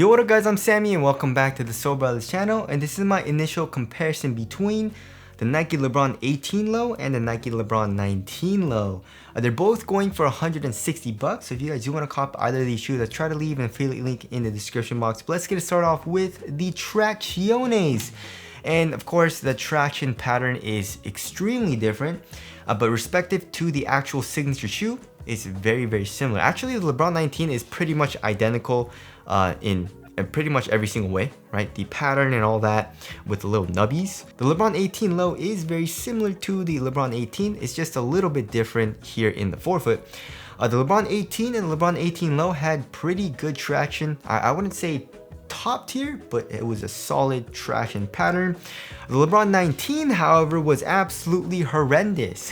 Yo, what up guys, I'm Sammy and welcome back to the Soul Brothers channel, and this is my initial comparison between the Nike Lebron 18 low and the Nike Lebron 19 low. They're both going for 160 bucks, so if you guys do want to cop either of these shoes, try to leave an affiliate link in the description box. But let's get it started off with the Tracciones. And of course, the traction pattern is extremely different, but respective to the actual signature shoe, it's very similar. Actually, the LeBron 19 is pretty much identical in pretty much every single way, right? The pattern and all that with the little nubbies. The LeBron 18 low is very similar to the LeBron 18. It's just a little bit different here in the forefoot. The LeBron 18 and the LeBron 18 low had pretty good traction. I wouldn't say top tier, but it was a solid traction pattern. The LeBron 19, however, was absolutely horrendous,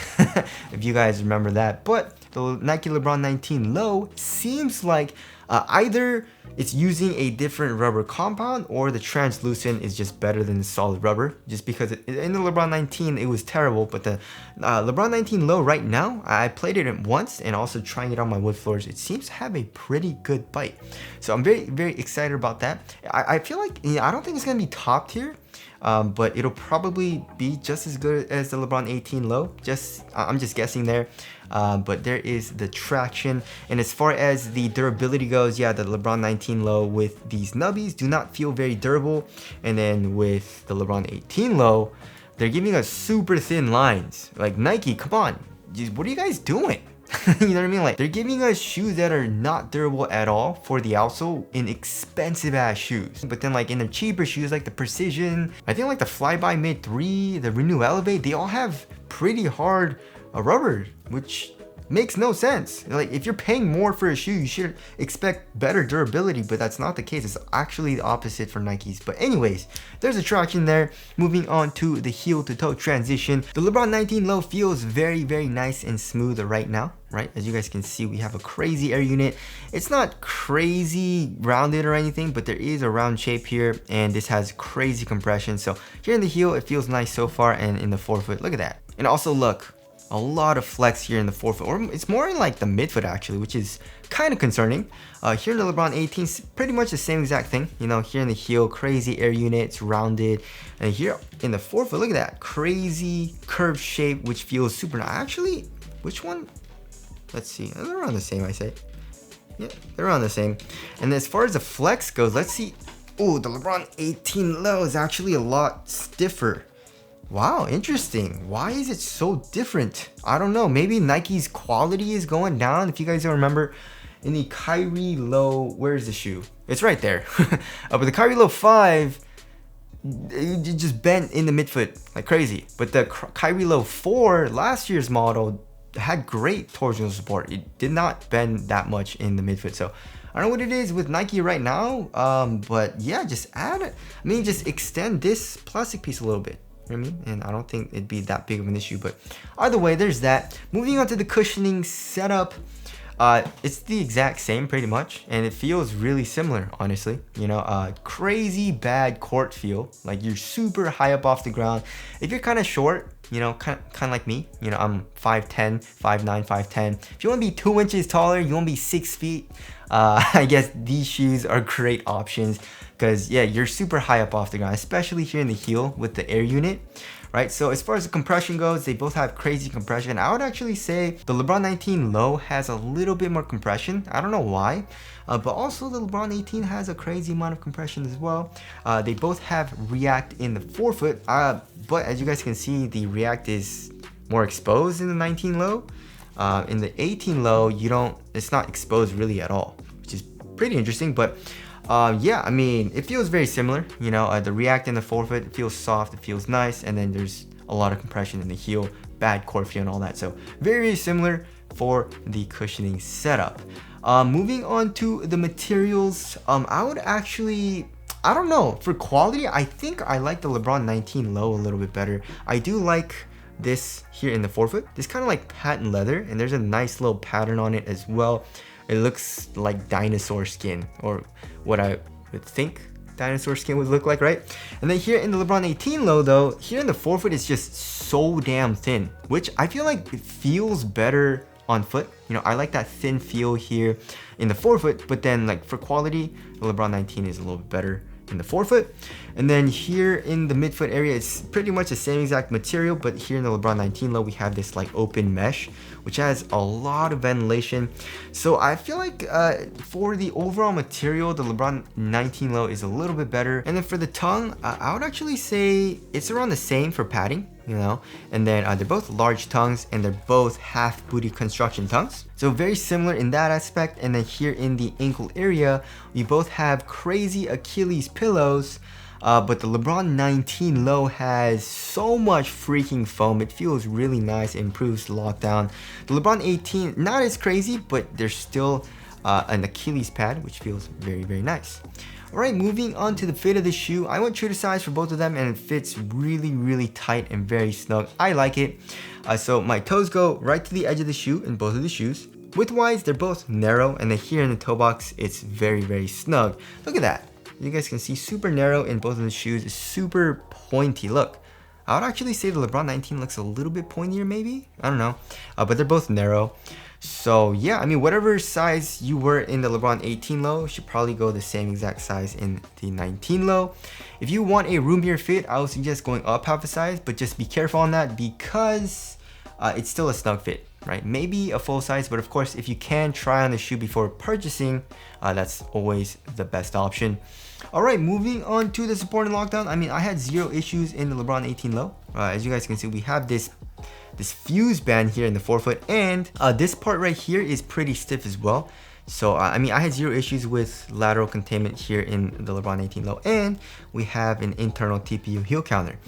if you guys remember that. But the Nike LeBron 19 low seems like either it's using a different rubber compound or the translucent is just better than the solid rubber, just because in the LeBron 19 it was terrible. But the LeBron 19 low right now, I played it once and also trying it on my wood floors, it seems to have a pretty good bite. So I'm very excited about that. I feel like, I don't think it's gonna be top tier, but it'll probably be just as good as the LeBron 18 low. I'm just guessing there. But there is the traction, and as far as the durability goes, yeah, the LeBron 19 low with these nubbies do not feel very durable, and then with the LeBron 18 low, they're giving us super thin lines. Like, Nike, come on, what are you guys doing? You know what I mean? Like, they're giving us shoes that are not durable at all for the outsole in expensive ass shoes. But then, like, in the cheaper shoes like the Precision, I think like the Flyby Mid 3, the Renew Elevate, they all have pretty hard rubber, which makes no sense. Like, if you're paying more for a shoe, you should expect better durability, but that's not the case. It's actually the opposite for Nikes. But anyways, there's a traction there. Moving on to the heel to toe transition, the LeBron 19 low feels very nice and smooth right now, right? As you guys can see, we have a crazy air unit. It's not crazy rounded or anything, but there is a round shape here, and this has crazy compression. So here in the heel, it feels nice so far, and in the forefoot, look at that. And also look, a lot of flex here in the forefoot, or it's more in like the midfoot actually, which is kind of concerning. Here in the LeBron 18, pretty much the same exact thing. You know, here in the heel, crazy air unit, it's rounded, and here in the forefoot, look at that crazy curved shape, which feels super nice. Actually, which one? Let's see, they're around the same, I say. Yeah, they're around the same. And as far as the flex goes, let's see. Oh, the LeBron 18 low is actually a lot stiffer. Wow, interesting. Why is it so different? I don't know. Maybe Nike's quality is going down. If you guys don't remember, in the Kyrie low, where's the shoe? It's right there. But the Kyrie low 5, it just bent in the midfoot like crazy. But the Kyrie low 4, last year's model, had great torsional support. It did not bend that much in the midfoot. So I don't know what it is with Nike right now. But yeah, just add it. I mean, just extend this plastic piece a little bit. You know what I mean? And I don't think it'd be that big of an issue, but either way, there's that. Moving on to the cushioning setup, it's the exact same pretty much, and it feels really similar, honestly. You know, crazy bad court feel, like you're super high up off the ground. If you're kind of short, you know, kind of like me, you know, I'm 5'10", 5'9", 5'10". If you want to be 2 inches taller, you want to be 6 feet, I guess these shoes are great options, because yeah, you're super high up off the ground, especially here in the heel with the air unit, right? So as far as the compression goes, they both have crazy compression. I would actually say the LeBron 19 low has a little bit more compression. I don't know why, but also the LeBron 18 has a crazy amount of compression as well. They both have React in the forefoot, but as you guys can see, the React is more exposed in the 19 low. In the 18 low, it's not exposed really at all, which is pretty interesting. But yeah, I mean, it feels very similar. You know, the React in the forefoot, it feels soft, it feels nice, and then there's a lot of compression in the heel, bad core feel and all that. So very similar for the cushioning setup. Moving on to the materials, I would actually, I don't know, for quality, I think I like the LeBron 19 low a little bit better. I do like this here in the forefoot. This kind of like patent leather, and there's a nice little pattern on it as well. It looks like dinosaur skin, or what I would think dinosaur skin would look like, right? And then here in the LeBron 18 low though, here in the forefoot is just so damn thin, which I feel like it feels better on foot. You know, I like that thin feel here in the forefoot, but then like for quality, the LeBron 19 is a little bit better in the forefoot. And then here in the midfoot area, it's pretty much the same exact material, but here in the LeBron 19 low, we have this like open mesh, which has a lot of ventilation. So I feel like for the overall material, the LeBron 19 low is a little bit better. And then for the tongue, I would actually say it's around the same for padding, you know, and then they're both large tongues and they're both half booty construction tongues. So very similar in that aspect. And then here in the ankle area, we both have crazy Achilles pillows, but the LeBron 19 low has so much freaking foam. It feels really nice, it improves lockdown. The LeBron 18, not as crazy, but there's still an Achilles pad, which feels very, very nice. Alright, moving on to the fit of the shoe. I went true to size for both of them and it fits really, really tight and very snug. I like it. So my toes go right to the edge of the shoe in both of the shoes. Width-wise, they're both narrow, and then here in the toe box, it's very, very snug. Look at that. You guys can see super narrow in both of the shoes. It's super pointy. Look, I would actually say the LeBron 19 looks a little bit pointier maybe. I don't know, but they're both narrow. So yeah, I mean, whatever size you were in the LeBron 18 low, should probably go the same exact size in the 19 low. If you want a roomier fit, I would suggest going up half a size, but just be careful on that because it's still a snug fit, right? Maybe a full size, but of course, if you can try on the shoe before purchasing, that's always the best option. All right, moving on to the support and lockdown. I mean, I had zero issues in the LeBron 18 low. As you guys can see, we have this fuse band here in the forefoot, and this part right here is pretty stiff as well. So I mean, I had zero issues with lateral containment here in the LeBron 18 low, and we have an internal TPU heel counter.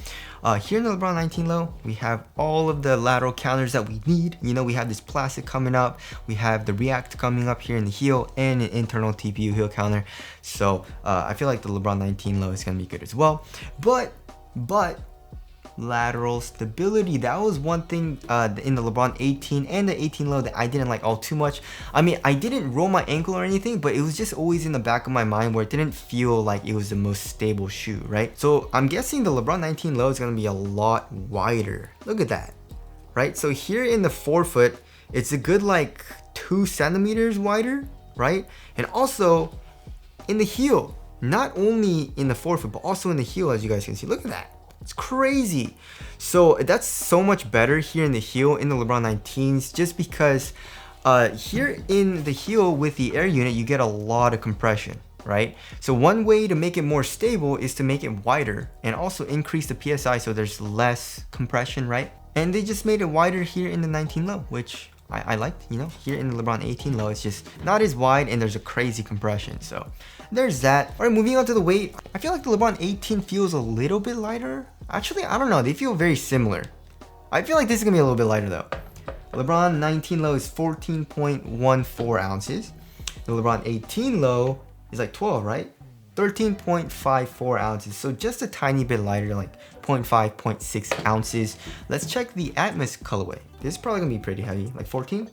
Here in the LeBron 19 low, we have all of the lateral counters that we need. You know, we have this plastic coming up, we have the React coming up here in the heel, and an internal TPU heel counter. So I feel like the LeBron 19 low is gonna be good as well. But lateral stability, that was one thing in the LeBron 18 and the 18 low that I didn't like all too much. I mean, I didn't roll my ankle or anything, but it was just always in the back of my mind where it didn't feel like it was the most stable shoe, right? So I'm guessing the LeBron 19 low is going to be a lot wider. Look at that, right? So here in the forefoot, it's a good like 2 centimeters wider, right? And also in the heel, not only in the forefoot, but also in the heel, as you guys can see. Look at that. It's crazy. So that's so much better here in the heel in the LeBron 19s, just because here in the heel with the air unit, you get a lot of compression, right? So one way to make it more stable is to make it wider and also increase the PSI so there's less compression, right? And they just made it wider here in the 19 low, which I liked, you know. Here in the LeBron 18 low, it's just not as wide and there's a crazy compression. So there's that. All right, moving on to the weight. I feel like the LeBron 18 feels a little bit lighter. Actually, I don't know. They feel very similar. I feel like this is gonna be a little bit lighter though. LeBron 19 low is 14.14 ounces. The LeBron 18 low is like 12, right? 13.54 ounces. So just a tiny bit lighter, like 0.5, 0.6 ounces. Let's check the Atmos colorway. This is probably gonna be pretty heavy, like 14?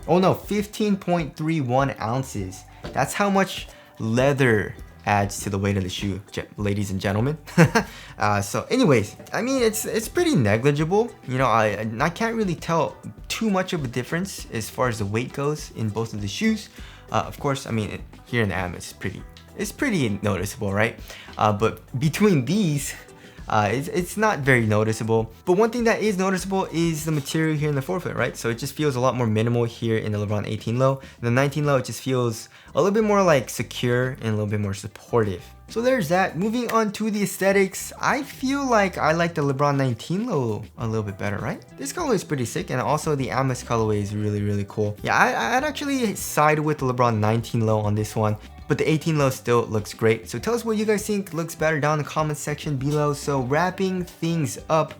Oh no, 15.31 ounces. That's how much leather adds to the weight of the shoe, ladies and gentlemen. So anyways, I mean, it's pretty negligible. You know, I can't really tell too much of a difference as far as the weight goes in both of the shoes. Of course, I mean, here in the Atmos, it's pretty noticeable, right? But between these, it's not very noticeable. But one thing that is noticeable is the material here in the forefoot, right? So it just feels a lot more minimal here in the LeBron 18 low. In the 19 low, it just feels a little bit more like secure and a little bit more supportive. So there's that. Moving on to the aesthetics, I feel like I like the LeBron 19 low a little bit better, right? This colorway is pretty sick, and also the Atmos colorway is really, really cool. Yeah, I'd actually side with the LeBron 19 low on this one, but the 18 low still looks great. So tell us what you guys think looks better down in the comment section below. So wrapping things up,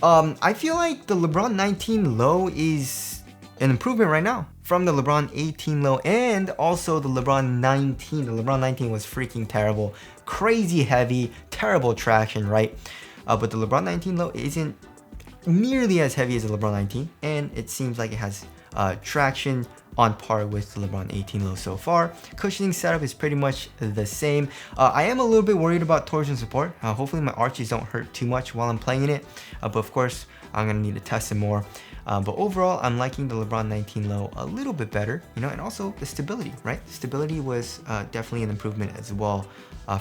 I feel like the LeBron 19 low is an improvement right now from the LeBron 18 low and also the LeBron 19. The LeBron 19 was freaking terrible, crazy heavy, terrible traction, right? But the LeBron 19 low isn't nearly as heavy as the LeBron 19, and it seems like it has traction on par with the LeBron 18 low so far. Cushioning setup is pretty much the same. I am a little bit worried about torsion support. Hopefully my arches don't hurt too much while I'm playing it, but of course I'm gonna need to test it more. But overall, I'm liking the LeBron 19 low a little bit better, you know, and also the stability, right? Stability was definitely an improvement as well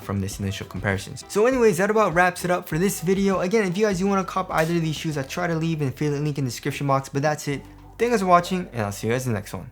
from this initial comparisons. So anyways, that about wraps it up for this video. Again, if you guys do want to cop either of these shoes, I try to leave an affiliate link in the description box, but that's it. Thank you guys for watching, and I'll see you guys in the next one.